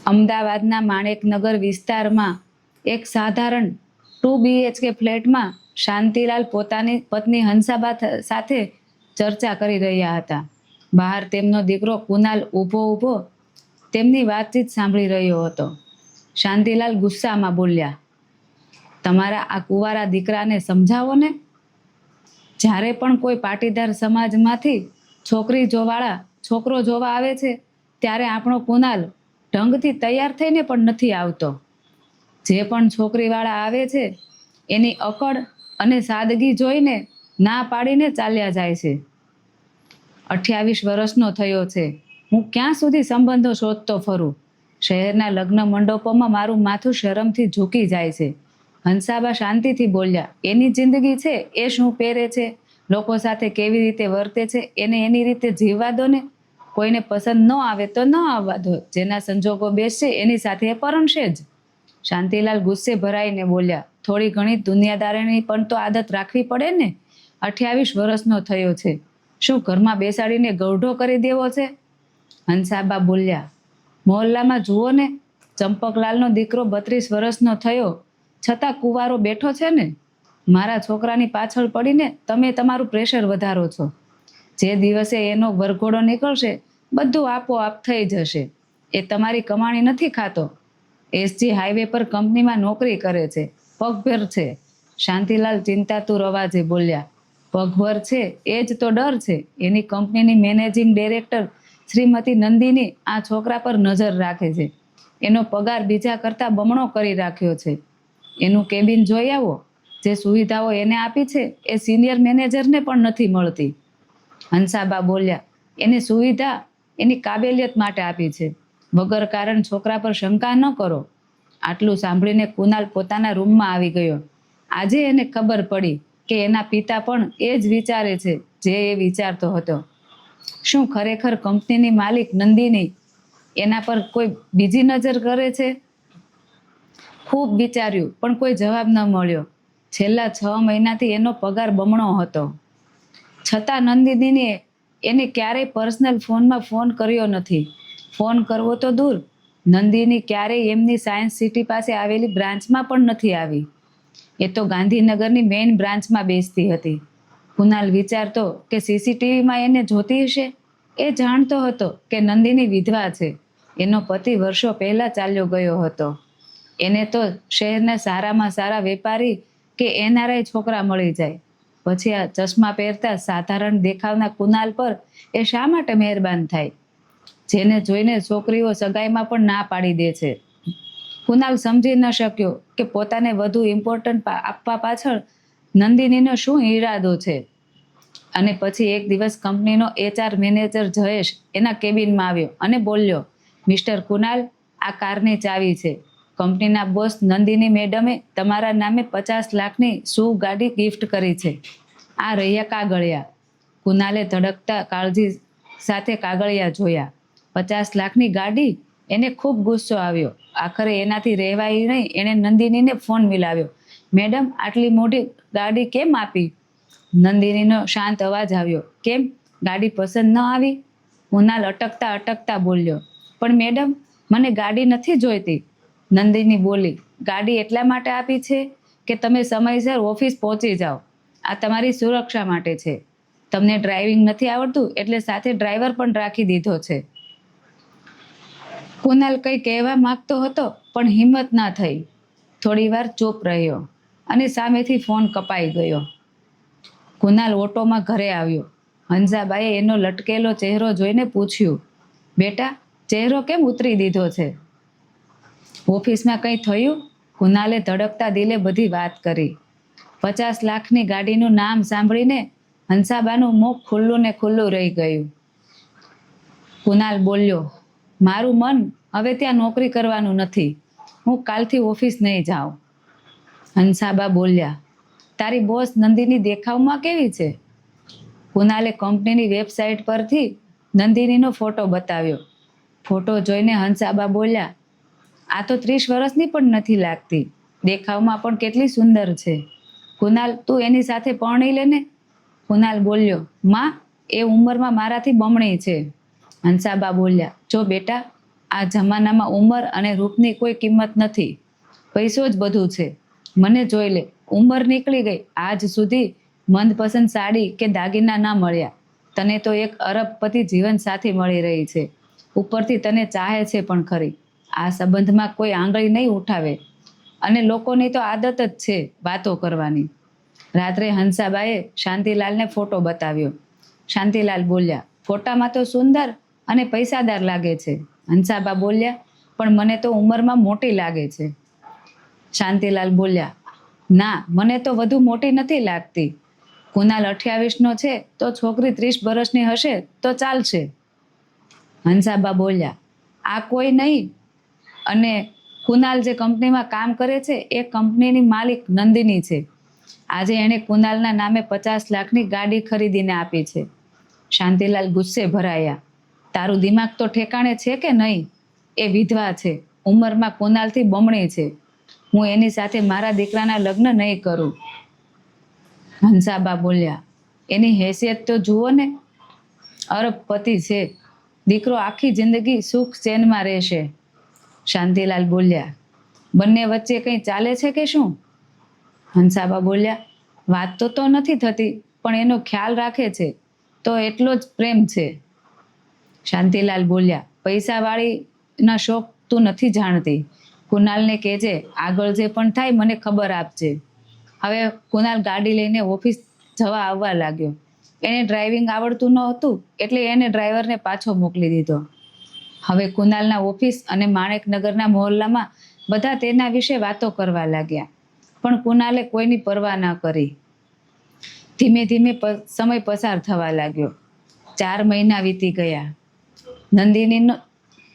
અમદાવાદના માણેકનગર વિસ્તારમાં એક સાધારણ 2 BHK ફ્લેટમાં શાંતિલાલ પોતાની પત્ની હંસાબા સાથે ચર્ચા કરી રહ્યા હતા. બહાર તેમનો દીકરો કુનાલ ઊભો તેમની વાતચીત સાંભળી રહ્યો હતો. શાંતિલાલ ગુસ્સામાં બોલ્યા, તમારા આ કુંવારા દીકરાને સમજાવો ને. જ્યારે પણ કોઈ પાટીદાર સમાજમાંથી છોકરો જોવા આવે છે ત્યારે આપણો કુનાલ ઢંગથી તૈયાર થઈને પણ નથી આવતો. જે પણ છોકરીવાળા આવે છે એની અકડ અને સાદગી જોઈને ના પાડીને ચાલ્યા જાય છે. 28 વર્ષનો થયો છે. હું ક્યાં સુધી સંબંધો શોધતો ફરું. શહેરના લગ્ન મંડપોમાં મારું માથું શરમથી ઝૂકી જાય છે. હંસાબા શાંતિથી બોલ્યા, એની જિંદગી છે, એ શું પહેરે છે, લોકો સાથે કેવી રીતે વર્તે છે, એને એની રીતે જીવવા દો ને. કોઈને પસંદ ન આવે તો ન આવવા દો. જેના સંજોગો બેસશે એની સાથે એ પરણશે જ. શાંતિલાલ ગુસ્સે ભરાઈને બોલ્યા, થોડી ઘણી દુનિયાદારીની પણ તો આદત રાખવી પડે ને. 28 વર્ષનો થયો છે. શું ઘરમાં બેસાડીને ગૌઢો કરી દેવો છે? હંસાબા બોલ્યા, મોહલ્લામાં જુઓ ને, ચંપકલાલનો દીકરો 32 વર્ષનો થયો છતાં કુંવારો બેઠો છે ને. મારા છોકરાની પાછળ પડીને તમે તમારું પ્રેશર વધારો છો. જે દિવસે એનો વરઘોડો નીકળશે બધું આપોઆપ થઈ જશે. એ તમારી કમાણી નથી ખાતો. SG હાઈવે પર કંપનીમાં નોકરી કરે છે, પગભર છે. શાંતિલાલ ચિંતાતુર અવાજે બોલ્યા, પગભર છે એ જ તો ડર છે. એની કંપનીની મેનેજિંગ ડાયરેક્ટર શ્રીમતી નંદિની આ છોકરા પર નજર રાખે છે. એનો પગાર બીજા કરતાં બમણો કરી રાખ્યો છે. એનું કેબિન જોઈ આવો. જે સુવિધાઓ એને આપી છે એ સિનિયર મેનેજરને પણ નથી મળતી. હંસાબા બોલ્યા, એની સુવિધા એની કાબેલિયત માટે આપી છે. વગર કારણ છોકરા પર શંકા ન કરો. આટલું સાંભળીને કુનાલ પોતાના રૂમમાં આવી ગયો. આજે એને ખબર પડી કે એના પિતા પણ એ જ વિચારે છે જે એ વિચારતો હતો. શું ખરેખર કંપનીની માલિક નંદિની એના પર કોઈ બીજી નજર કરે છે? ખૂબ વિચાર્યું પણ કોઈ જવાબ ન મળ્યો. છેલ્લા 6 મહિનાથી એનો પગાર બમણો હતો. છતાં નંદિનીએ એને ક્યારેય પર્સનલ ફોનમાં ફોન કર્યો નથી. ફોન કરવો તો દૂર, નંદિની ક્યારેય એમની સાયન્સ સિટી પાસે આવેલી બ્રાન્ચમાં પણ નથી આવી. એ તો ગાંધીનગરની મેઇન બ્રાન્ચમાં બેસતી હતી. કુનાલ વિચારતો કે CCTVમાં એને જોતી હશે. એ જાણતો હતો કે નંદિની વિધવા છે. એનો પતિ વર્ષો પહેલા ચાલ્યો ગયો હતો. એને તો શહેરના સારામાં સારા વેપારી કે NRI છોકરા મળી જાય. પછી આ ચશ્મા પહેરતા સાધારણ દેખાવના કુનાલ પર એ શા માટે મહેરબાન થાય? જેને જોઈને છોકરીઓ સગાઈમાં પણ ના પાડી દે છે. કુનાલ સમજી ન શક્યો કે પોતાને વધુ ઇમ્પોર્ટન્ટ આપવા પાછળ નંદિનીનો શું ઈરાદો છે. અને પછી એક દિવસ કંપનીનો HR મેનેજર જયેશ એના કેબિનમાં આવ્યો અને બોલ્યો, મિસ્ટર કુનાલ, આ કારની ચાવી છે. કંપનીના બોસ નંદિની મેડમે તમારા નામે 50 લાખની SUV ગાડી ગિફ્ટ કરી છે. આ રહ્યા કાગળિયા. કુનાલે ધડકતા કાળજી સાથે કાગળિયા જોયા. 50 લાખની ગાડી? એને ખૂબ ગુસ્સો આવ્યો. આખરે એનાથી રહેવાય નહીં. એણે નંદિનીને ફોન મિલાવ્યો. મેડમ, આટલી મોટી ગાડી કેમ આપી? નંદિનીનો શાંત અવાજ આવ્યો. કેમ, ગાડી પસંદ ન આવી? કુનાલ અટકતા બોલ્યો, પણ મેડમ, મને ગાડી નથી જોઈતી. નંદિની બોલી, ગાડી એટલા માટે આપી છે કે તમે સમયસર ઓફિસ પહોંચી જાઓ. આ તમારી સુરક્ષા માટે છે. તમને ડ્રાઇવિંગ નથી આવડતું એટલે સાથે ડ્રાઈવર પણ રાખી દીધો છે. કુનાલ કંઈ કહેવા માંગતો હતો પણ હિંમત ના થઈ. થોડીવાર ચૂપ રહ્યો અને સામેથી ફોન કપાઈ ગયો. કુનાલ ઓટોમાં ઘરે આવ્યો. હંસાબાએ એનો લટકેલો ચહેરો જોઈને પૂછ્યું, બેટા, ચહેરો કેમ ઉતરી દીધો છે? ઓફિસમાં કંઈ થયું? કુનાલે ધડકતા દિલે બધી વાત કરી. 50 લાખની ગાડીનું નામ સાંભળીને હંસાબાનું મુખ ખુલ્લું ને ખુલ્લું રહી ગયું. કુનાલ બોલ્યો, મારું મન હવે ત્યાં નોકરી કરવાનું નથી. હું કાલથી ઓફિસ નહીં જાઉં. હંસાબા બોલ્યા, તારી બોસ નંદિની દેખાવમાં કેવી છે? કુનાલે કંપનીની વેબસાઇટ પરથી નંદિનીનો ફોટો બતાવ્યો. ફોટો જોઈને હંસાબા બોલ્યા, આ તો 30 વર્ષની પણ નથી લાગતી. દેખાવમાં પણ કેટલી સુંદર છે. કુનાલ, તું એની સાથે પરણી લે ને. કુનાલ બોલ્યો, માં, એ ઉંમરમાં મારાથી બમણી છે. હંસાબા બોલ્યા, જો બેટા, આ જમાનામાં ઉંમર અને રૂપની કોઈ કિંમત નથી. પૈસો જ બધું છે. મને જોઈ લે, ઉંમર નીકળી ગઈ, આજ સુધી મનપસંદ સાડી કે દાગીના ના મળ્યા. તને તો એક અરબપતિ જીવન સાથી મળી રહી છે. ઉપરથી તને ચાહે છે પણ ખરી. આ સંબંધમાં કોઈ આંગળી નહીં ઉઠાવે. અને લોકોની તો આદત જ છે વાતો કરવાની. રાત્રે હંસાબાએ શાંતિલાલને ફોટો બતાવ્યો. શાંતિલાલ બોલ્યા, ફોટામાં તો સુંદર અને પૈસાદાર લાગે છે. હંસાબા બોલ્યા, પણ મને તો ઉંમરમાં મોટી લાગે છે. શાંતિલાલ બોલ્યા, ના, મને તો વધુ મોટી નથી લાગતી. કુનાલ 28નો છે તો છોકરી 30 વર્ષની હશે તો ચાલશે. હંસાબા બોલ્યા, આ કોઈ નહીં. અને કુનાલ જે કંપનીમાં કામ કરે છે એ કંપનીની માલિક નંદિની છે. આજે એણે કુનાલના નામે 50 લાખની ગાડી ખરીદીને આપી છે. શાંતિલાલ ગુસ્સે ભરાયા. તારું દિમાગ તો ઠેકાણે છે કે નહીં? એ વિધવા છે, ઉંમરમાં કુનાલથી બમણી છે. હું એની સાથે મારા દીકરાના લગ્ન નહીં કરું. હંસાબા બોલ્યા, એની હેસિયત તો જુઓ ને, અરબપતિ છે. દીકરો આખી જિંદગી સુખ ચેનમાં રહેશે. શાંતિલાલ બોલ્યા, બંને વચ્ચે કંઈ ચાલે છે કે શું? હંસાબા બોલ્યા, વાત તો નથી થતી, પણ એનો ખ્યાલ રાખે છે તો એટલો જ પ્રેમ છે. શાંતિલાલ બોલ્યા, પૈસાવાળીના શોખ તું નથી જાણતી. કુનાલને કહેજે, આગળ જે પણ થાય મને ખબર આપજે. હવે કુનાલ ગાડી લઈને ઓફિસ જવા આવવા લાગ્યો. એને ડ્રાઇવિંગ આવડતું નહોતું એટલે એને ડ્રાઈવરને પાછો મોકલી દીધો. હવે કુનાલના ઓફિસ અને માણેકનગરના મહોલ્લામાં બધા તેના વિશે વાતો કરવા લાગ્યા. પણ કુનાલે કોઈની પરવા ન કરી. ધીમે ધીમે સમય પસાર થવા લાગ્યો. 4 મહિના વીતી ગયા.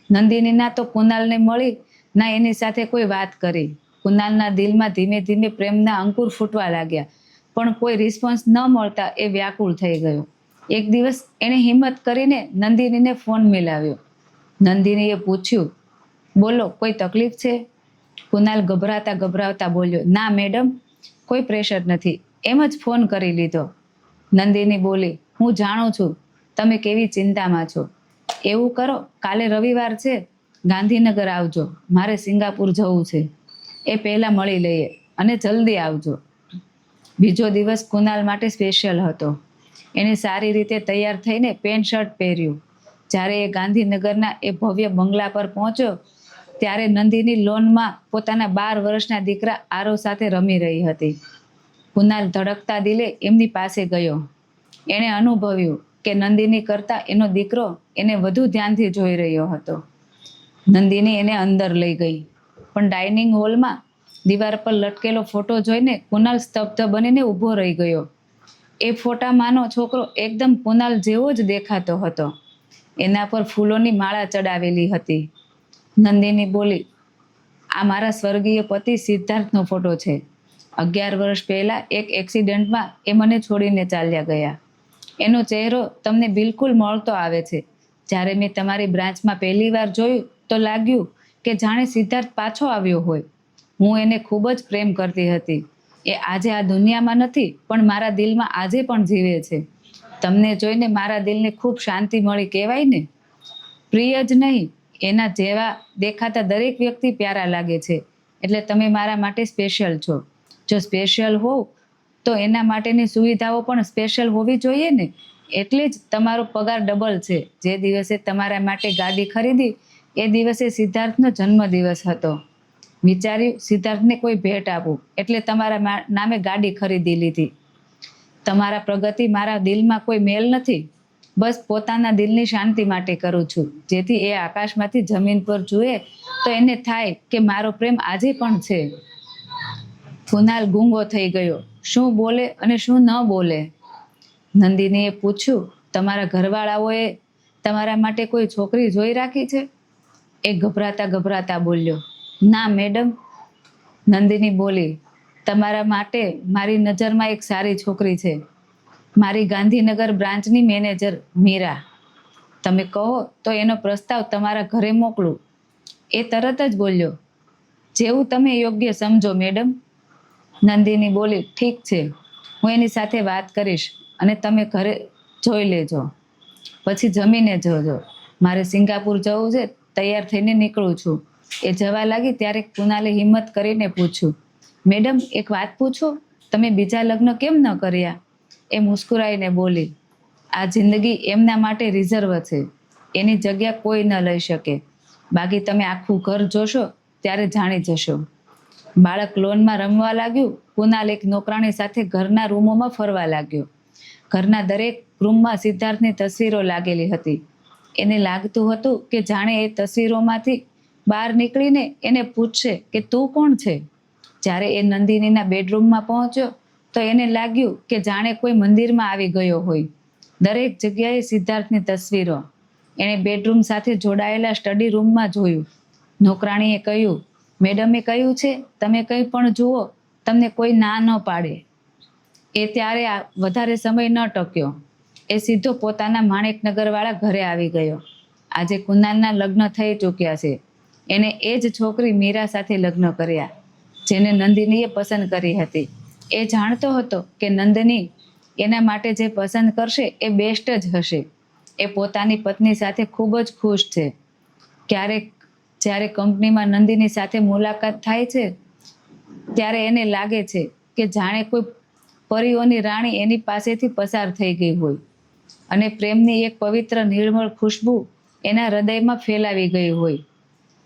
નંદિનીના તો કુનાલને મળી ના એની સાથે કોઈ વાત કરી. કુનાલના દિલમાં ધીમે ધીમે પ્રેમના અંકુર ફૂટવા લાગ્યા. પણ કોઈ રિસ્પોન્સ ન મળતા એ વ્યાકુળ થઈ ગયો. એક દિવસ એણે હિંમત કરીને નંદિનીને ફોન મિલાવ્યો. નંદિનીએ પૂછ્યું, બોલો, કોઈ તકલીફ છે? કુનાલ ગભરાતા બોલ્યો, ના મેડમ, કોઈ પ્રેશર નથી, એમ જ ફોન કરી લીધો. નંદિની બોલી, હું જાણું છું તમે કેવી ચિંતામાં છો. એવું કરો, કાલે રવિવાર છે, ગાંધીનગર આવજો. મારે સિંગાપુર જવું છે. એ પહેલા મળી લઈએ અને જલ્દી આવજો. બીજો દિવસ કુનાલ માટે સ્પેશિયલ હતો. એણે સારી રીતે તૈયાર થઈને પેન્ટ શર્ટ પહેર્યું. જ્યારે એ ગાંધીનગરના એ ભવ્ય બંગલા પર પહોંચ્યો ત્યારે નંદિની લોનમાં પોતાના 12 વર્ષના દીકરા આરવ સાથે રમી રહી હતી. કુનાલ ધડકતા દિલે એમની પાસે ગયો. એણે અનુભવ્યું કે નંદિની કરતાં એનો દીકરો એને વધુ ધ્યાનથી જોઈ રહ્યો હતો. નંદિની એને અંદર લઈ ગઈ, પણ ડાઇનિંગ હોલમાં દીવાર પર લટકેલો ફોટો જોઈને કુનાલ સ્તબ્ધ બનીને ઊભો રહી ગયો. એ ફોટામાંનો છોકરો એકદમ કુનાલ જેવો જ દેખાતો હતો. એના પર ફૂલોની માળા ચડાવેલી હતી. નંદિની બોલી, આ મારા સ્વર્ગીય પતિ સિદ્ધાર્થનો ફોટો છે. 11 વર્ષ પહેલા એક એક્સિડન્ટમાં એ મને છોડીને ચાલ્યા ગયા. એનો ચહેરો તમને બિલકુલ મળતો આવે છે. જ્યારે મેં તમારી બ્રાન્ચમાં પહેલી વાર જોયું તો લાગ્યું કે જાણે સિદ્ધાર્થ પાછો આવ્યો હોય. હું એને ખૂબ જ પ્રેમ કરતી હતી. એ આજે આ દુનિયામાં નથી, પણ મારા દિલમાં આજે પણ જીવે છે. તમને જોઈને મારા દિલને ખૂબ શાંતિ મળી કહેવાય ને. પ્રિય જ નહીં, એના જેવા દેખાતા દરેક વ્યક્તિ પ્યારા લાગે છે. એટલે તમે મારા માટે સ્પેશિયલ છો. જો સ્પેશિયલ હોવ તો એના માટેની સુવિધાઓ પણ સ્પેશિયલ હોવી જોઈએ ને. એટલે જ તમારો પગાર ડબલ છે. જે દિવસે તમારા માટે ગાડી ખરીદી એ દિવસે સિદ્ધાર્થનો જન્મદિવસ હતો. વિચાર્યું સિદ્ધાર્થને કોઈ ભેટ આપું, એટલે તમારા નામે ગાડી ખરીદી લીધી. તમારા પ્રગતિ મારા દિલમાં કોઈ મેલ નથી. બસ પોતાના દિલની શાંતિ માટે કરું છું, જેથી એ આકાશમાંથી જમીન પર જુએ તો એને થાય કે મારો પ્રેમ આજે પણ છે. કુનાલ ગૂંગો થઈ ગયો. શું બોલે અને શું ન બોલે. નંદિનીએ પૂછ્યું, તમારા ઘરવાળાઓએ તમારા માટે કોઈ છોકરી જોઈ રાખી છે? એ ગભરાતા બોલ્યો, ના મેડમ. નંદિની બોલી, તમારા માટે મારી નજરમાં એક સારી છોકરી છે. મારી ગાંધીનગર બ્રાન્ચની મેનેજર મીરા. તમે કહો તો એનો પ્રસ્તાવ તમારા ઘરે મોકલું. એ તરત જ બોલ્યો, જેવું તમે યોગ્ય સમજો મેડમ. નંદિની બોલી, ઠીક છે, હું એની સાથે વાત કરીશ અને તમે ઘરે જોઈ લેજો. પછી જમીને જોજો. મારે સિંગાપુર જવું છે તૈયાર થઈને નીકળું છું. એ જવા લાગી ત્યારે કુનાલે હિંમત કરીને પૂછ્યું, મેડમ એક વાત પૂછો, તમે બીજા લગ્ન કેમ ન કર્યા? એ મુસ્કુરાઈને બોલી, આ જિંદગી એમના માટે રિઝર્વ છે, એની જગ્યા કોઈ ન લઈ શકે. બાકી તમે આખું ઘર જોશો ત્યારે જાણી જશો. બાળક લોનમાં રમવા લાગ્યું. કુનાલ એક નોકરાણી સાથે ઘરના રૂમોમાં ફરવા લાગ્યો. ઘરના દરેક રૂમમાં સિદ્ધાર્થની તસવીરો લાગેલી હતી. એને લાગતું હતું કે જાણે એ તસવીરોમાંથી બહાર નીકળીને એને પૂછશે કે તું કોણ છે. જ્યારે એ નંદિનીના બેડરૂમમાં પહોંચ્યો તો એને લાગ્યું કે જાણે કોઈ મંદિરમાં આવી ગયો હોય. દરેક જગ્યાએ સિદ્ધાર્થની તસવીરો. એણે બેડરૂમ સાથે જોડાયેલા સ્ટડી રૂમમાં જોયું. નોકરાણીએ કહ્યું, મેડમે કહ્યું છે તમે કંઈ પણ જુઓ, તમને કોઈ ના ન પાડે. એ ત્યારે વધારે સમય ન ટક્યો. એ સીધો પોતાના માણેકનગરવાળા ઘરે આવી ગયો. આજે કુનાલના લગ્ન થઈ ચૂક્યા છે. એને એ જ છોકરી મીરા સાથે લગ્ન કર્યા, જેને નંદિનીએ પસંદ કરી હતી. એ જાણતો હતો કે નંદિની એના માટે જે પસંદ કરશે એ બેસ્ટ જ હશે. એ પોતાની પત્ની સાથે ખૂબ જ ખુશ છે. ક્યારેક જ્યારે કંપનીમાં નંદિની સાથે મુલાકાત થાય છે ત્યારે એને લાગે છે કે જાણે કોઈ પરીઓની રાણી એની પાસેથી પસાર થઈ ગઈ હોય અને પ્રેમની એક પવિત્ર નિર્મળ ખુશ્બુ એના હૃદયમાં ફેલાવી ગઈ હોય.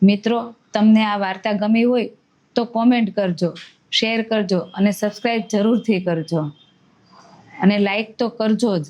મિત્રો, તમને આ વાર્તા ગમી હોય તો કોમેન્ટ કરજો, શેર કરજો અને સબસ્ક્રાઈબ જરૂરથી કરજો અને લાઈક તો કરજો જ.